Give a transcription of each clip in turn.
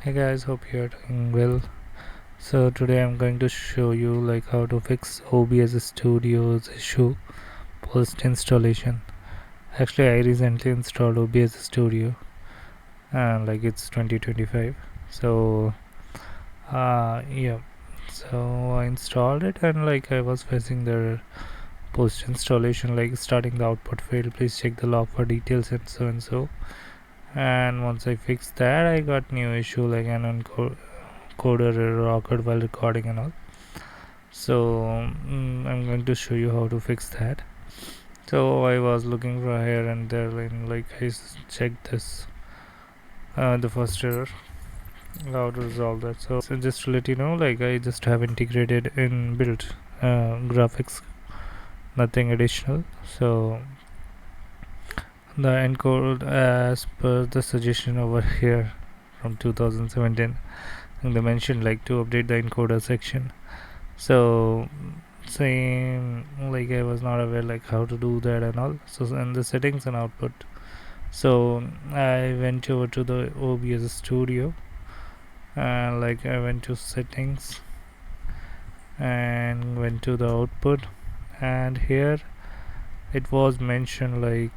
Hey guys, hope you're doing well. So today I'm going to show you like how to fix OBS Studio's issue post installation. Actually, I recently installed OBS Studio and like it's 2025. So yeah, so I installed it and like I was facing the post installation like starting the output failed. Please check the log for details and so and so. And once I fixed that, I got new issue like an encoder error occurred while recording and all. So I'm going to show you how to fix that. So I was looking for here and there and like I checked this the first error, how to resolve that. So just to let you know, like I just have integrated inbuilt graphics, nothing additional. So the encode as per the suggestion over here from 2017, and they mentioned like to update the encoder section. So same, like I was not aware like how to do that and all. So in the settings and output, so I went over to the OBS Studio and like I went to settings and went to the output, and here it was mentioned like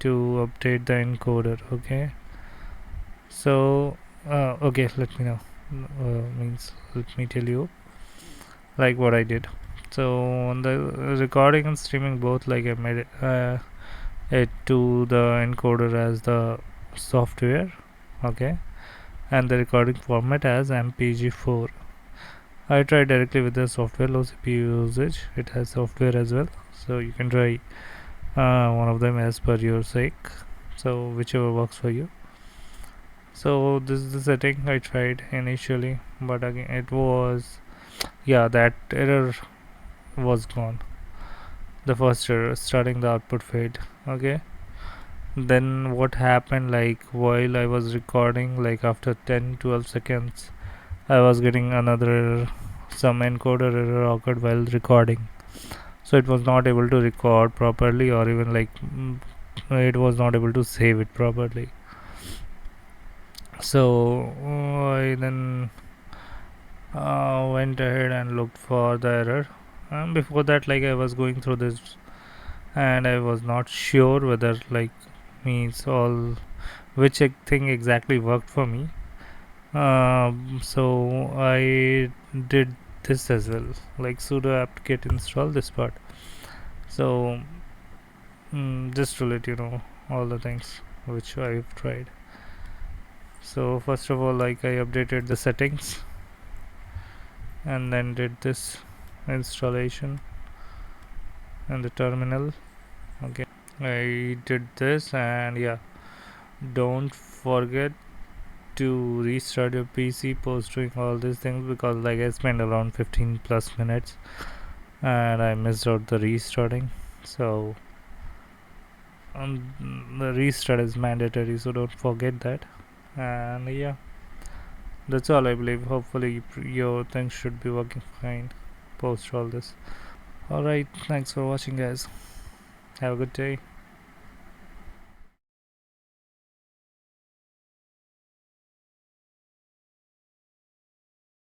to update the encoder. Okay, so okay, let me know, means let me tell you like what I did. So on the recording and streaming both, like I made it to the encoder as the software. Okay, and the recording format as mpg4. I tried directly with the software, low CPU usage, it has software as well, so you can try one of them as per your sake, so whichever works for you. So this is the setting I tried initially, but again it was, yeah, that error was gone. The first error, starting the output failed. Okay, then what happened, like while I was recording, like after 10-12 seconds I was getting another error. Some encoder error occurred while recording, so it was not able to record properly, or even like it was not able to save it properly. So I then went ahead and looked for the error. Before that, like I was going through this and I was not sure whether like means all which thing exactly worked for me. So I did this as well, like sudo apt-get install this part. So just to let you know all the things which I've tried. So first of all, like I updated the settings and then did this installation and the terminal. Okay, I did this, and yeah, don't forget to restart your PC post doing all these things, because like I spent around 15 plus minutes and I missed out the restarting. So the restart is mandatory, so don't forget that. And yeah, that's all I believe. Hopefully your things should be working fine post all this. Alright, thanks for watching guys, have a good day.